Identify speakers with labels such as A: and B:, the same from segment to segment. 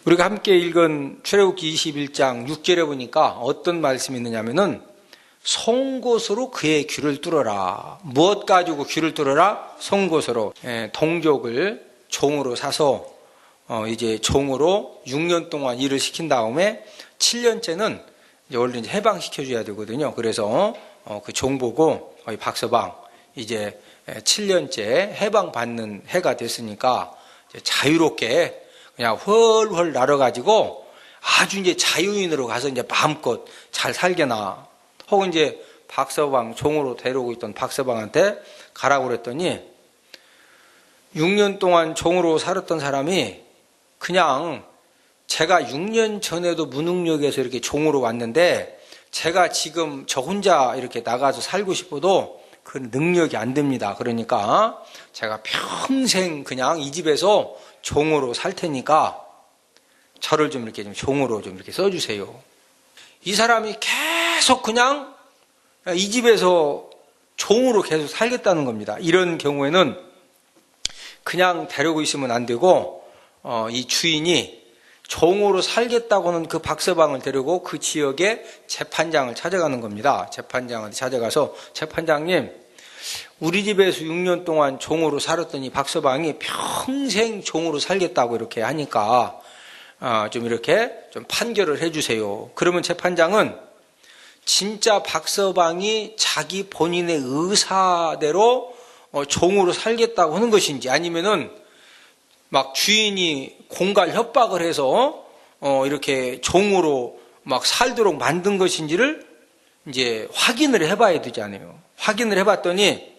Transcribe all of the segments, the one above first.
A: 우리가 함께 읽은 출애굽기 21장 6절에 보니까 어떤 말씀이 있느냐면은 송곳으로 그의 귀를 뚫어라. 무엇 가지고 귀를 뚫어라? 송곳으로. 동족을 종으로 사서 이제 종으로 6년 동안 일을 시킨 다음에 7년째는 이제 원래 이제 해방시켜줘야 되거든요. 그래서 그 종 보고 박서방 이제 7년째 해방받는 해가 됐으니까 이제 자유롭게 그냥 훨훨 날아가지고 아주 이제 자유인으로 가서 이제 마음껏 잘 살게나. 혹은 이제 박서방 종으로 데려오고 있던 박서방한테 가라고 그랬더니 6년 동안 종으로 살았던 사람이 그냥 제가 6년 전에도 무능력에서 이렇게 종으로 왔는데 제가 지금 저 혼자 이렇게 나가서 살고 싶어도 그 능력이 안 됩니다. 그러니까 제가 평생 그냥 이 집에서 종으로 살 테니까 저를 좀 이렇게 좀 종으로 좀 이렇게 써주세요. 이 사람이 계속 그냥 이 집에서 종으로 계속 살겠다는 겁니다. 이런 경우에는 그냥 데리고 있으면 안 되고 이 주인이 종으로 살겠다고는 그 박서방을 데리고 그 지역의 재판장을 찾아가는 겁니다. 재판장한테 찾아가서 재판장님, 우리 집에서 6년 동안 종으로 살았더니 박서방이 평생 종으로 살겠다고 이렇게 하니까 좀 이렇게 좀 판결을 해주세요. 그러면 재판장은 진짜 박서방이 자기 본인의 의사대로 종으로 살겠다고 하는 것인지 아니면은 막 주인이 공갈 협박을 해서 이렇게 종으로 막 살도록 만든 것인지를 이제 확인을 해봐야 되잖아요. 확인을 해봤더니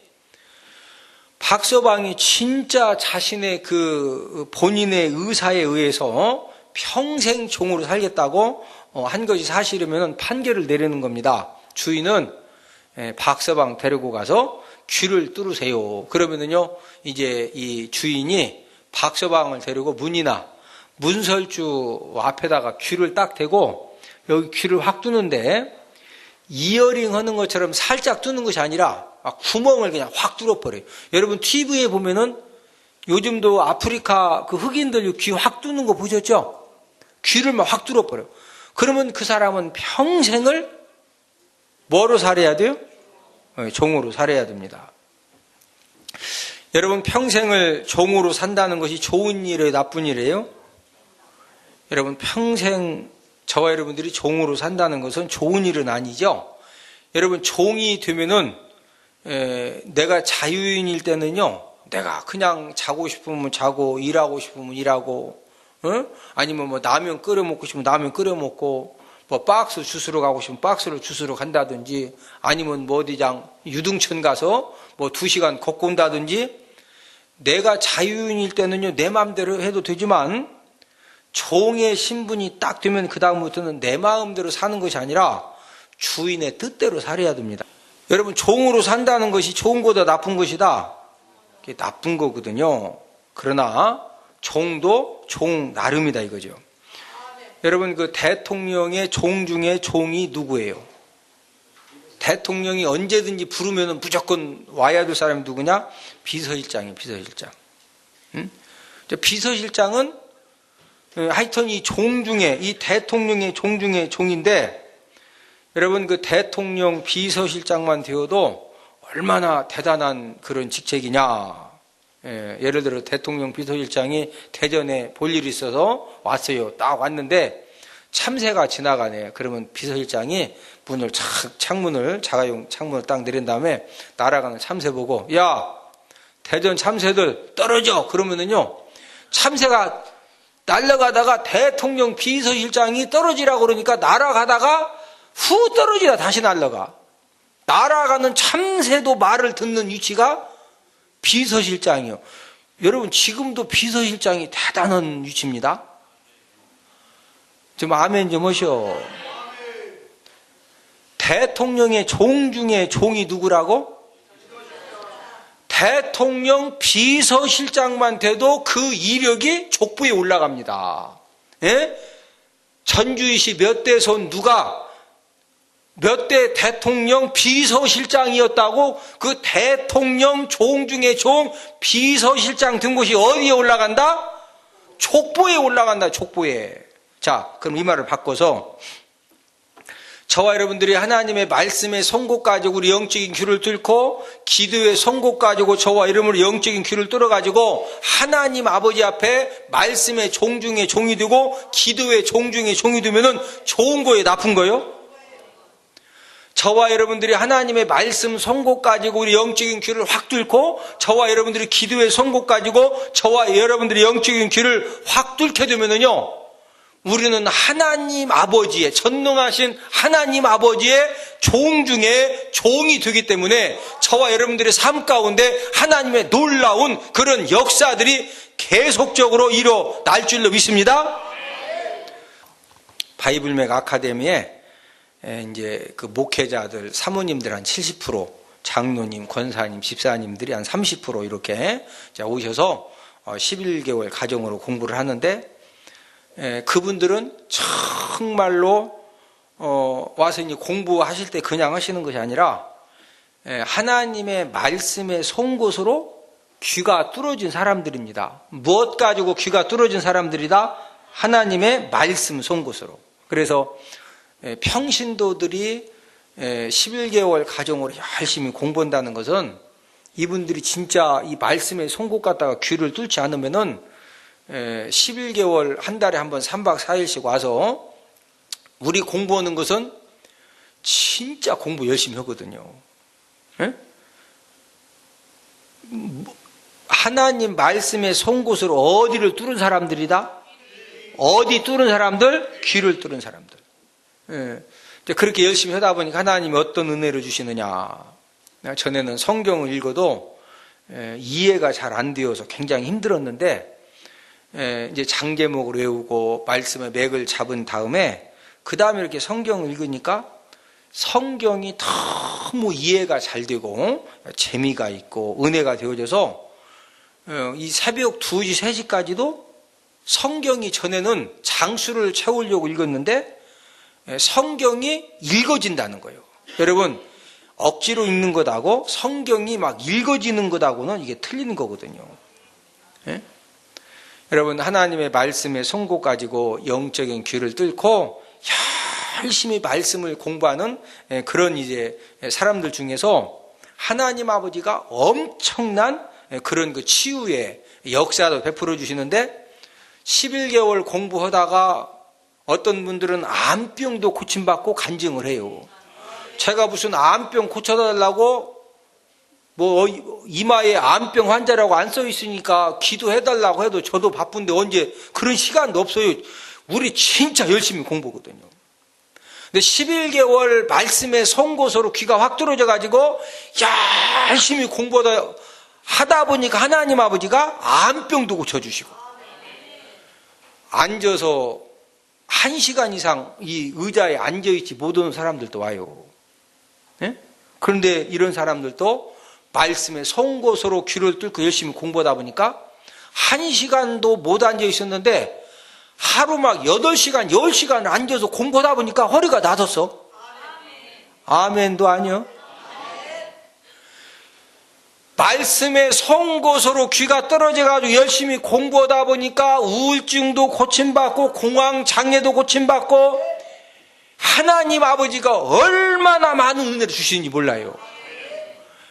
A: 박서방이 진짜 자신의 그 본인의 의사에 의해서 평생 종으로 살겠다고 한 것이 사실이면 판결을 내리는 겁니다. 주인은 박서방 데리고 가서 귀를 뚫으세요. 그러면은요, 이제 이 주인이 박서방을 데리고 문이나 문설주 앞에다가 귀를 딱 대고 여기 귀를 확 뚫는데 이어링 하는 것처럼 살짝 뚫는 것이 아니라 구멍을 그냥 확 뚫어버려요. 여러분 TV에 보면은 요즘도 아프리카 그 흑인들 귀 확 뚫는 거 보셨죠? 귀를 막 확 뚫어버려요. 그러면 그 사람은 평생을 뭐로 살아야 돼요? 종으로 살아야 됩니다. 여러분 평생을 종으로 산다는 것이 좋은 일이에요? 나쁜 일이에요? 여러분 평생 저와 여러분들이 종으로 산다는 것은 좋은 일은 아니죠. 여러분 종이 되면은 내가 자유인일 때는요, 내가 그냥 자고 싶으면 자고 일하고 싶으면 일하고 아니면 뭐 라면 끓여 먹고 싶으면 라면 끓여 먹고 뭐 박스 주스러 가고 싶으면 박스로 주스러 간다든지 아니면 뭐 어디장 유등천 가서 뭐 2시간 걷고 온다든지 내가 자유인일 때는요 내 마음대로 해도 되지만 종의 신분이 딱 되면 그 다음부터는 내 마음대로 사는 것이 아니라 주인의 뜻대로 살아야 됩니다. 여러분 종으로 산다는 것이 좋은 거다 나쁜 것이다? 그게 나쁜 거거든요. 그러나 종도 종 나름이다 이거죠. 여러분 그 대통령의 종 중에 종이 누구예요? 대통령이 언제든지 부르면 무조건 와야 될 사람이 누구냐? 비서실장이에요. 비서실장. 비서실장은 하여튼 이 종 중에 이 대통령의 종 중에 종인데 여러분 그 대통령 비서실장만 되어도 얼마나 대단한 그런 직책이냐. 예를 들어 대통령 비서실장이 대전에 볼 일이 있어서 왔어요. 딱 왔는데 참새가 지나가네. 그러면 비서실장이 문을 창문을 자가용 창문을 딱 내린 다음에 날아가는 참새 보고 야 대전 참새들 떨어져. 그러면은요 참새가 날아가다가 대통령 비서실장이 떨어지라고 그러니까 날아가다가 후 떨어지다 다시 날아가. 날아가는 참새도 말을 듣는 위치가 비서실장이요. 여러분 지금도 비서실장이 대단한 위치입니다. 좀 아멘 좀 하셔. 대통령의 종 중에 종이 누구라고? 대통령 비서실장만 돼도 그 이력이 족부에 올라갑니다. 예? 전주시 몇 대 손 누가 몇 대 대통령 비서실장이었다고 그 대통령 종 중에 종 비서실장 된 곳이 어디에 올라간다? 족보에 올라간다. 족보에. 자, 그럼 이 말을 바꿔서 저와 여러분들이 하나님의 말씀의 선곡 가지고 우리 영적인 귀를 뚫고 기도의 선곡 가지고 저와 여러분의 영적인 귀를 뚫어가지고 하나님 아버지 앞에 말씀의 종 중에 종이 되고 기도의 종 중에 종이 되면은 좋은 거예요, 나쁜 거예요? 저와 여러분들이 하나님의 말씀 선곡 가지고 우리 영적인 귀를 확 뚫고 저와 여러분들이 기도의 선곡 가지고 저와 여러분들이 영적인 귀를 확 뚫게 되면은요, 우리는 하나님 아버지의, 전능하신 하나님 아버지의 종 중에 종이 되기 때문에 저와 여러분들의 삶 가운데 하나님의 놀라운 그런 역사들이 계속적으로 일어날 줄로 믿습니다. 바이블맥 아카데미에 이제 그 목회자들, 사모님들 한 70%, 장로님, 권사님, 집사님들이 한 30% 이렇게 오셔서 11개월 가정으로 공부를 하는데, 그분들은 정말로 와서 이제 공부하실 때 그냥 하시는 것이 아니라 하나님의 말씀의 송곳으로 귀가 뚫어진 사람들입니다. 무엇 가지고 귀가 뚫어진 사람들이다? 하나님의 말씀 송곳으로. 그래서 평신도들이 11개월 가정으로 열심히 공부한다는 것은 이분들이 진짜 이 말씀의 송곳 갖다가 귀를 뚫지 않으면은 11개월 한 달에 한 번 3박 4일씩 와서 우리 공부하는 것은 진짜 공부 열심히 하거든요. 하나님 말씀의 송곳으로 어디를 뚫은 사람들이다? 어디 뚫은 사람들? 귀를 뚫은 사람들. 그렇게 열심히 하다 보니까 하나님이 어떤 은혜를 주시느냐. 전에는 성경을 읽어도 이해가 잘 안 되어서 굉장히 힘들었는데, 이제 장제목을 외우고 말씀의 맥을 잡은 다음에 그 다음에 이렇게 성경을 읽으니까 성경이 너무 이해가 잘 되고 재미가 있고 은혜가 되어져서 이 새벽 2시, 3시까지도 성경이 전에는 장수를 채우려고 읽었는데 성경이 읽어진다는 거예요. 여러분, 억지로 읽는 것하고 성경이 막 읽어지는 것하고는 이게 틀리는 거거든요. 여러분, 하나님의 말씀의 송곳 가지고 영적인 귀를 뚫고 열심히 말씀을 공부하는 그런 이제 사람들 중에서 하나님 아버지가 엄청난 그런 그 치유의 역사도 베풀어 주시는데, 11개월 공부하다가 어떤 분들은 암병도 고침받고 간증을 해요. 제가 무슨 암병 고쳐달라고 뭐 이마에 암병 환자라고 안 써 있으니까 기도해달라고 해도 저도 바쁜데 언제 그런 시간도 없어요. 우리 진짜 열심히 공부거든요. 근데 11개월 말씀의 송곳으로 귀가 확 뚫어져 가지고 열심히 하다 보니까 하나님 아버지가 암병도 고쳐주시고, 앉아서 1시간 이상 이 의자에 앉아있지 못하는 사람들도 와요. 그런데 이런 사람들도 말씀의 송곳으로 귀를 뚫고 열심히 공부하다 보니까 1시간도 못 앉아 있었는데 하루 막 8시간, 10시간 앉아서 공부하다 보니까 허리가 나섰어. 아멘도 아니요. 말씀의 송곳으로 귀가 떨어져가지고 열심히 공부하다 보니까 우울증도 고침받고 공황장애도 고침받고 하나님 아버지가 얼마나 많은 은혜를 주시는지 몰라요.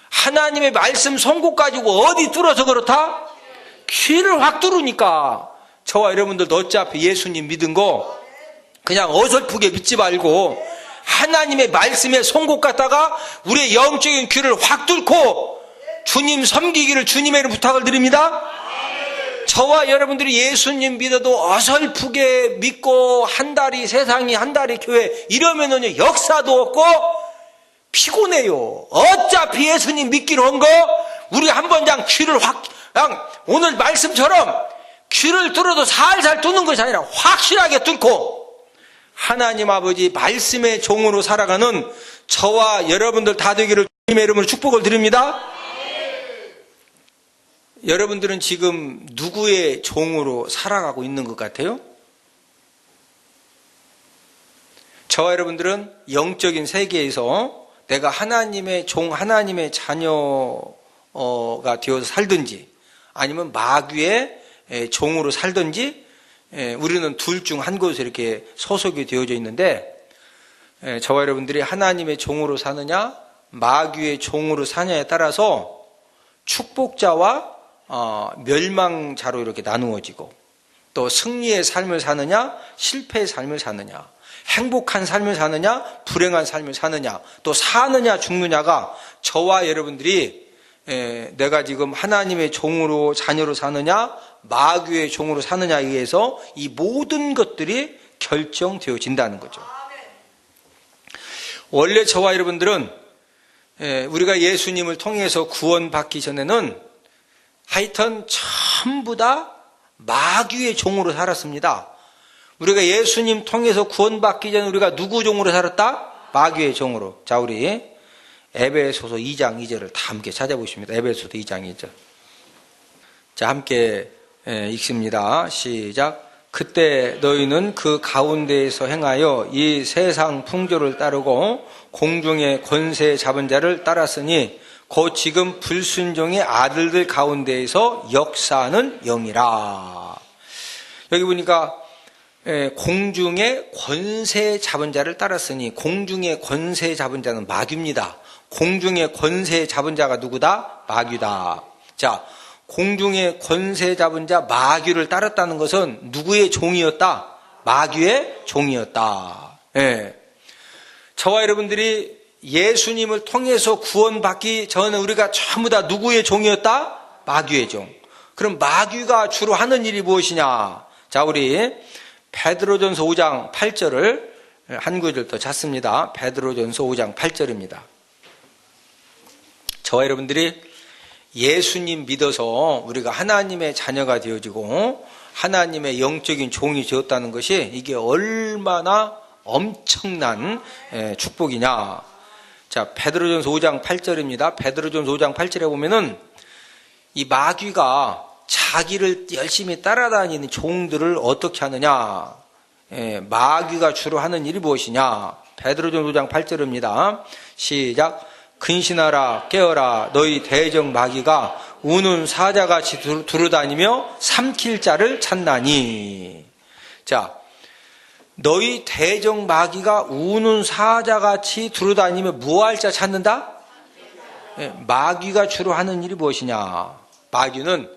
A: 하나님의 말씀 송곳 가지고 어디 뚫어서 그렇다? 귀를 확 뚫으니까 저와 여러분들도 어차피 예수님 믿은 거 그냥 어설프게 믿지 말고 하나님의 말씀의 송곳 갖다가 우리의 영적인 귀를 확 뚫고 주님 섬기기를 주님의 이름으로 부탁을 드립니다. 저와 여러분들이 예수님 믿어도 어설프게 믿고 한 달이 세상이 한 달이 교회 이러면은 역사도 없고 피곤해요. 어차피 예수님 믿기로 한 거 우리 한 번 그냥 귀를 확, 그냥 오늘 말씀처럼 귀를 뚫어도 살살 뚫는 것이 아니라 확실하게 뚫고 하나님 아버지 말씀의 종으로 살아가는 저와 여러분들 다 되기를 주님의 이름으로 축복을 드립니다. 여러분들은 지금 누구의 종으로 살아가고 있는 것 같아요? 저와 여러분들은 영적인 세계에서 내가 하나님의 종, 하나님의 자녀가 되어서 살든지 아니면 마귀의 종으로 살든지 우리는 둘 중 한 곳에 이렇게 소속이 되어져 있는데, 저와 여러분들이 하나님의 종으로 사느냐 마귀의 종으로 사느냐에 따라서 축복자와 멸망자로 이렇게 나누어지고, 또 승리의 삶을 사느냐 실패의 삶을 사느냐, 행복한 삶을 사느냐 불행한 삶을 사느냐, 또 사느냐 죽느냐가 저와 여러분들이 내가 지금 하나님의 종으로 자녀로 사느냐 마귀의 종으로 사느냐에 의해서 이 모든 것들이 결정되어진다는 거죠. 원래 저와 여러분들은 우리가 예수님을 통해서 구원받기 전에는 하여튼 전부 다 마귀의 종으로 살았습니다. 우리가 예수님 통해서 구원받기 전에 우리가 누구 종으로 살았다? 마귀의 종으로. 자, 우리 에베소서 2장 2절을 다 함께 찾아보십니다. 에베소서 2장 2절. 자, 함께 읽습니다. 시작. 그때 너희는 그 가운데에서 행하여 이 세상 풍조를 따르고 공중의 권세 잡은 자를 따랐으니 곧 지금 불순종의 아들들 가운데에서 역사하는 영이라. 여기 보니까 공중의 권세 잡은 자를 따랐으니, 공중의 권세 잡은 자는 마귀입니다. 공중의 권세 잡은 자가 누구다? 마귀다. 자, 공중의 권세 잡은 자 마귀를 따랐다는 것은 누구의 종이었다? 마귀의 종이었다. 저와 여러분들이 예수님을 통해서 구원받기 전에 우리가 전부 다 누구의 종이었다? 마귀의 종. 그럼 마귀가 주로 하는 일이 무엇이냐? 자, 우리 베드로전서 5장 8절을 한 구절 더 찾습니다. 베드로전서 5장 8절입니다. 저와 여러분들이 예수님 믿어서 우리가 하나님의 자녀가 되어지고 하나님의 영적인 종이 되었다는 것이 이게 얼마나 엄청난 축복이냐. 자, 베드로전서 5장 8절입니다. 베드로전서 5장 8절에 보면은 이 마귀가 자기를 열심히 따라다니는 종들을 어떻게 하느냐. 마귀가 주로 하는 일이 무엇이냐. 베드로전서 5장 8절입니다. 시작. 근신하라 깨어라 너희 대적 마귀가 우는 사자같이 두루다니며 삼킬 자를 찾나니. 자, 너희 대적 마귀가 우는 사자같이 두루다니며 무할 자 찾는다? 마귀가 주로 하는 일이 무엇이냐. 마귀는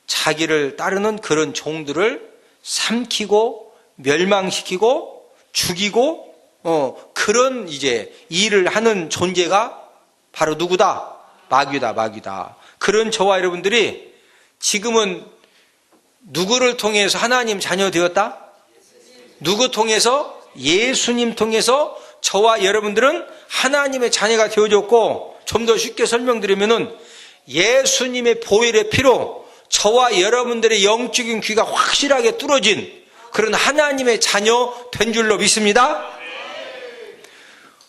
A: 자기를 따르는 그런 종들을 삼키고 멸망시키고 죽이고 그런 이제 일을 하는 존재가 바로 누구다? 마귀다, 마귀다. 그런 저와 여러분들이 지금은 누구를 통해서 하나님 자녀 되었다? 누구 통해서? 예수님 통해서 저와 여러분들은 하나님의 자녀가 되어졌고, 좀 더 쉽게 설명드리면은 예수님의 보혈의 피로 저와 여러분들의 영적인 귀가 확실하게 뚫어진 그런 하나님의 자녀 된 줄로 믿습니다.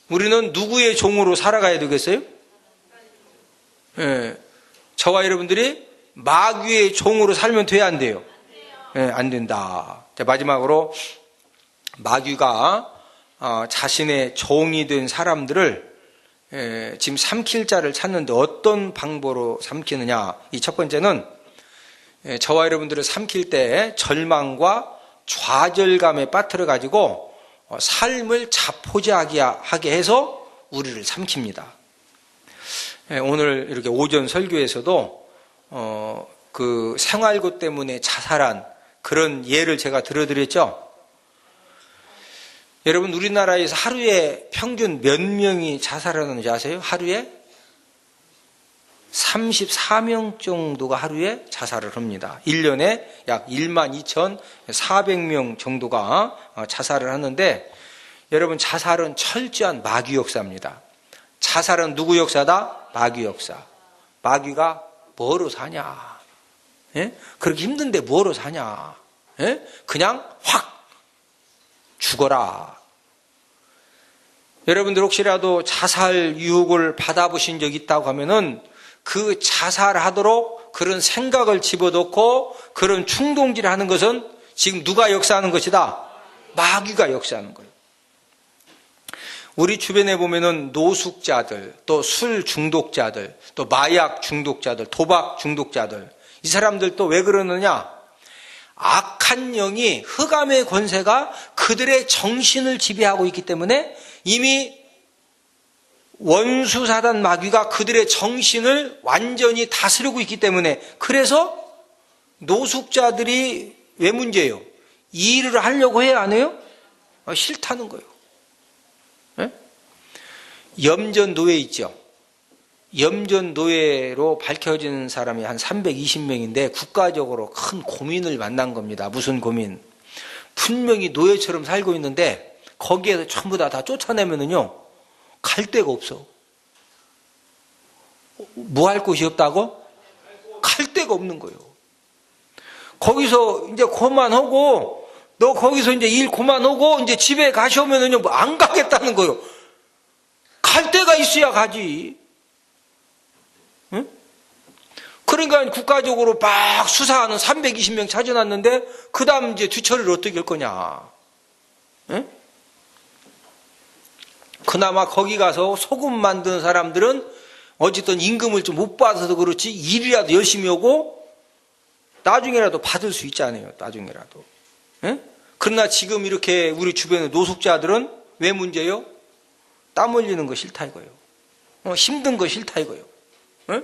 A: 우리는 누구의 종으로 살아가야 되겠어요? 저와 여러분들이 마귀의 종으로 살면 돼야 안 돼요? 안 된다. 자, 마지막으로 마귀가 자신의 종이 된 사람들을 지금 삼킬 자를 찾는데 어떤 방법으로 삼키느냐. 이 첫 번째는 저와 여러분들을 삼킬 때 절망과 좌절감에 빠뜨려 가지고 삶을 자포자기하게 해서 우리를 삼킵니다. 오늘 이렇게 오전 설교에서도 그 생활고 때문에 자살한 그런 예를 제가 들어드렸죠. 여러분, 우리나라에서 하루에 평균 몇 명이 자살하는지 아세요? 하루에 34명 정도가 하루에 자살을 합니다. 1년에 약 12,400명 정도가 자살을 하는데, 여러분, 자살은 철저한 마귀 역사입니다. 자살은 누구 역사다? 마귀 역사. 마귀가 뭐로 사냐? 그렇게 힘든데 뭐로 사냐? 그냥 확 죽어라. 여러분들 혹시라도 자살 유혹을 받아보신 적 있다고 하면은 그 자살하도록 그런 생각을 집어넣고 그런 충동질을 하는 것은 지금 누가 역사하는 것이다? 마귀가 역사하는 거예요. 우리 주변에 보면은 노숙자들, 또 술 중독자들, 또 마약 중독자들, 도박 중독자들, 이 사람들 또 왜 그러느냐? 악한 영이, 흑암의 권세가 그들의 정신을 지배하고 있기 때문에 이미 원수 사단 마귀가 그들의 정신을 완전히 다스리고 있기 때문에, 그래서 노숙자들이 왜 문제예요? 이 일을 하려고 해야 안 해요? 싫다는 거예요. 네? 염전노예 있죠. 염전노예로 밝혀진 사람이 한 320명인데 국가적으로 큰 고민을 만난 겁니다. 무슨 고민? 분명히 노예처럼 살고 있는데 거기에서 전부 다 쫓아내면은요, 갈 데가 없어. 뭐 할 곳이 없다고? 갈 데가 없는 거예요. 거기서 이제 그만하고, 너 거기서 이제 일 그만하고 이제 집에 가시오면은요, 뭐 안 가겠다는 거예요. 갈 데가 있어야 가지. 응? 그러니까 국가적으로 막 수사하는 320명 찾아놨는데, 그 다음 이제 뒤처리를 어떻게 할 거냐. 응? 그나마 거기 가서 소금 만드는 사람들은 어쨌든 임금을 좀 못 받아서 그렇지 일이라도 열심히 하고 나중에라도 받을 수 있잖아요. 나중에라도. 예? 그러나 지금 이렇게 우리 주변의 노숙자들은 왜 문제요? 땀 흘리는 거 싫다 이거예요. 힘든 거 싫다 이거예요. 예?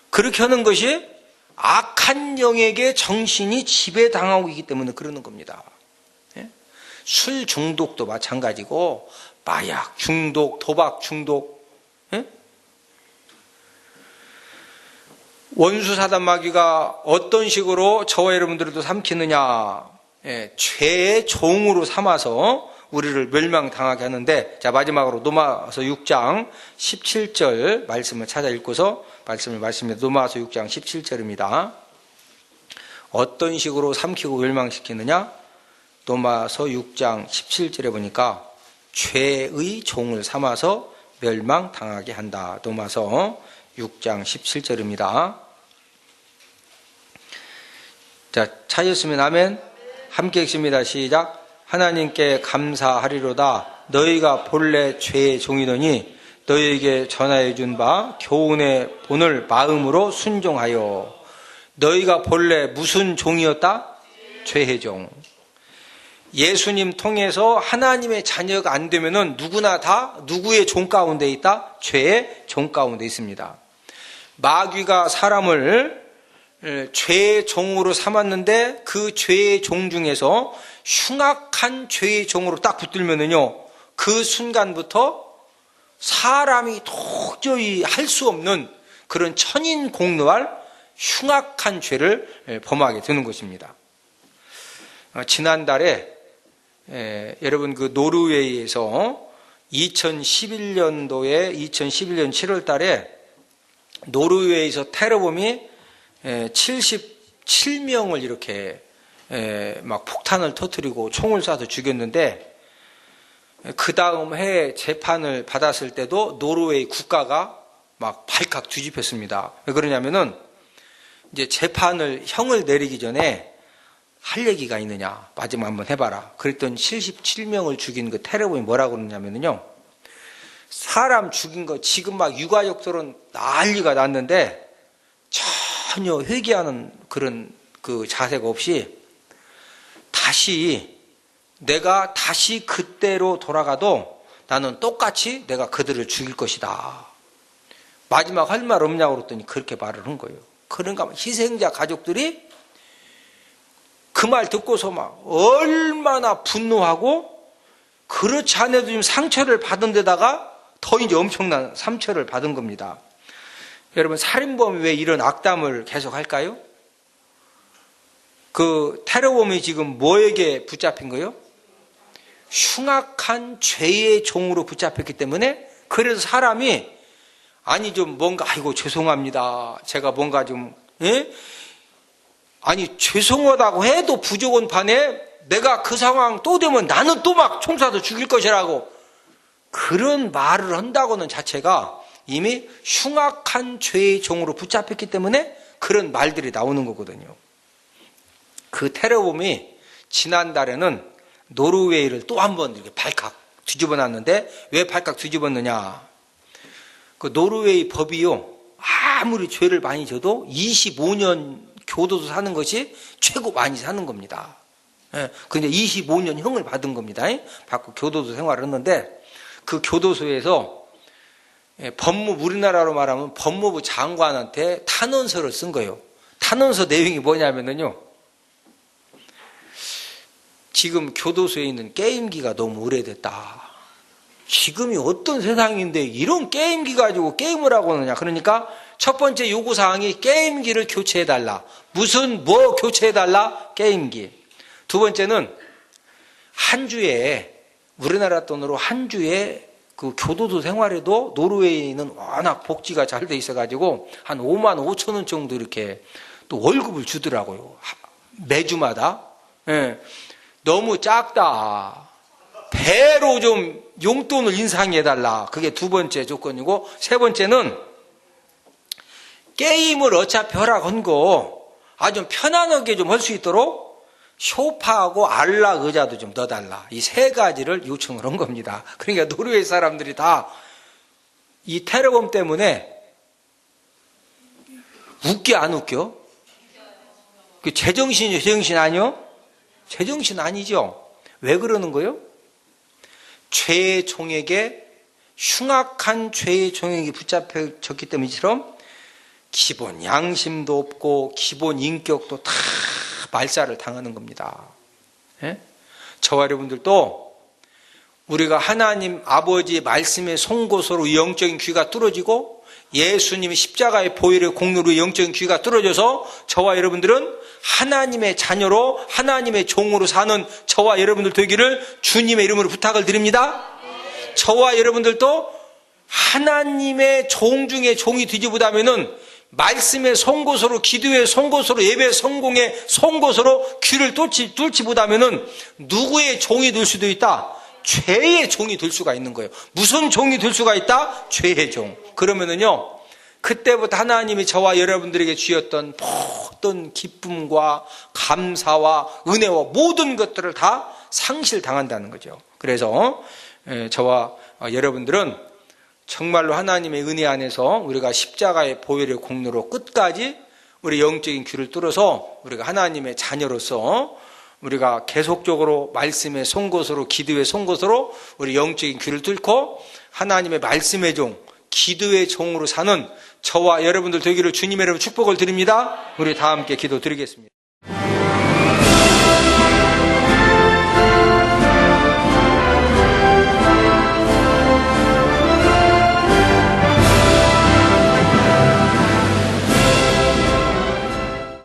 A: 그렇게 하는 것이 악한 영에게 정신이 지배당하고 있기 때문에 그러는 겁니다. 예? 술 중독도 마찬가지고, 마약 중독, 도박 중독, 예? 원수 사단 마귀가 어떤 식으로 저와 여러분들도 삼키느냐, 예, 죄의 종으로 삼아서 우리를 멸망당하게 하는데, 자, 마지막으로 로마서 6장 17절 말씀을 찾아 읽고서 말씀을 말씀드립니다. 로마서 6장 17절입니다. 어떤 식으로 삼키고 멸망시키느냐? 로마서 6장 17절에 보니까 죄의 종을 삼아서 멸망당하게 한다. 로마서 6장 17절입니다. 자, 찾으시면 아멘. 함께 읽습니다. 시작. 하나님께 감사하리로다. 너희가 본래 죄의 종이더니 너희에게 전하여 준 바 교훈의 본을 마음으로 순종하여. 너희가 본래 무슨 종이었다? 죄의 종. 예수님 통해서 하나님의 자녀가 안 되면은 누구나 다 누구의 종 가운데 있다? 죄의 종 가운데 있습니다. 마귀가 사람을 죄의 종으로 삼았는데 그 죄의 종 중에서 흉악한 죄의 종으로 딱 붙들면은요, 그 순간부터 사람이 도저히 할 수 없는 그런 천인공노할 흉악한 죄를 범하게 되는 것입니다. 지난달에 여러분 그 노르웨이에서 2011년 7월 달에 노르웨이에서 테러범이 77명을 이렇게 막 폭탄을 터뜨리고 총을 쏴서 죽였는데, 그 다음 해에 재판을 받았을 때도 노르웨이 국가가 막 발칵 뒤집혔습니다. 왜 그러냐면은 이제 형을 내리기 전에 할 얘기가 있느냐, 마지막 한번 해봐라. 그랬더니 77명을 죽인 그 테러범이 뭐라고 그러냐면요, 사람 죽인 거 지금 막 유가족들은 난리가 났는데 전혀 회개하는 그런 그 자세가 없이 내가 다시 그때로 돌아가도 나는 똑같이 내가 그들을 죽일 것이다. 마지막 할 말 없냐고 그랬더니 그렇게 말을 한 거예요. 그러니까 희생자 가족들이 그 말 듣고서 막 얼마나 분노하고, 그렇지 않아도 지금 상처를 받은 데다가 더 이제 엄청난 상처를 받은 겁니다. 여러분, 살인범이 왜 이런 악담을 계속 할까요? 그 테러범이 지금 뭐에게 붙잡힌 거예요? 흉악한 죄의 종으로 붙잡혔기 때문에, 그래서 사람이 아니 좀 뭔가 아이고 죄송합니다. 제가 뭔가 좀 아니 죄송하다고 해도 부족한 판에 내가 그 상황 또 되면 나는 또 막 총 쏴서 죽일 것이라고 그런 말을 한다고는 자체가 이미 흉악한 죄의 종으로 붙잡혔기 때문에 그런 말들이 나오는 거거든요. 그 테러범이 지난달에는 노르웨이를 또 한 번 이렇게 발칵 뒤집어 놨는데, 왜 발칵 뒤집었느냐? 그 노르웨이 법이요, 아무리 죄를 많이 져도 25년 교도소 사는 것이 최고 많이 사는 겁니다. 근데 25년 형을 받은 겁니다. 받고 교도소 생활을 했는데 그 교도소에서 우리나라로 말하면 법무부 장관한테 탄원서를 쓴 거예요. 탄원서 내용이 뭐냐면요. 지금 교도소에 있는 게임기가 너무 오래됐다. 지금이 어떤 세상인데 이런 게임기 가지고 게임을 하고 있느냐. 그러니까 첫 번째 요구사항이 게임기를 교체해달라. 뭐 교체해달라? 게임기. 두 번째는 한 주에, 우리나라 돈으로 한 주에 그 교도소 생활에도 노르웨이는 워낙 복지가 잘 돼 있어가지고 한 5만 5천 원 정도 이렇게 또 월급을 주더라고요. 매주마다. 너무 작다. 배로 좀 용돈을 인상해달라. 그게 두 번째 조건이고, 세 번째는 게임을 어차피 허락한 거 아주 편안하게 좀 할 수 있도록 소파하고 안락 의자도 좀 넣어달라. 이 세 가지를 요청을 한 겁니다. 그러니까 노르웨이 사람들이 다 이 테러범 때문에 웃겨 안 웃겨? 그 제정신이죠? 제정신 아니요? 제정신 아니죠? 왜 그러는 거예요? 죄의 종에게 흉악한 죄의 종에게 붙잡혀졌기 때문이처럼 기본 양심도 없고 기본 인격도 다 말살을 당하는 겁니다. 저와 여러분들도 우리가 하나님 아버지의 말씀에 송곳으로 영적인 귀가 뚫어지고 예수님의 십자가의 보혈의 공로로 영적인 귀가 뚫어져서 저와 여러분들은 하나님의 자녀로 하나님의 종으로 사는 저와 여러분들 되기를 주님의 이름으로 부탁을 드립니다. 저와 여러분들도 하나님의 종 중에 종이 뒤집으다면은 말씀의 송곳으로, 기도의 송곳으로, 예배 성공의 송곳으로 귀를 뚫지 못하면은 누구의 종이 될 수도 있다? 죄의 종이 될 수가 있는 거예요. 무슨 종이 될 수가 있다? 죄의 종. 그러면은요, 그때부터 하나님이 저와 여러분들에게 주셨던 모든 기쁨과 감사와 은혜와 모든 것들을 다 상실당한다는 거죠. 그래서 저와 여러분들은 정말로 하나님의 은혜 안에서 우리가 십자가의 보혈의 공로로 끝까지 우리 영적인 귀를 뚫어서 우리가 하나님의 자녀로서 우리가 계속적으로 말씀의 송곳으로, 기도의 송곳으로 우리 영적인 귀를 뚫고 하나님의 말씀의 종, 기도의 종으로 사는 저와 여러분들 되기를 주님의 이름으로 축복을 드립니다. 우리 다 함께 기도 드리겠습니다.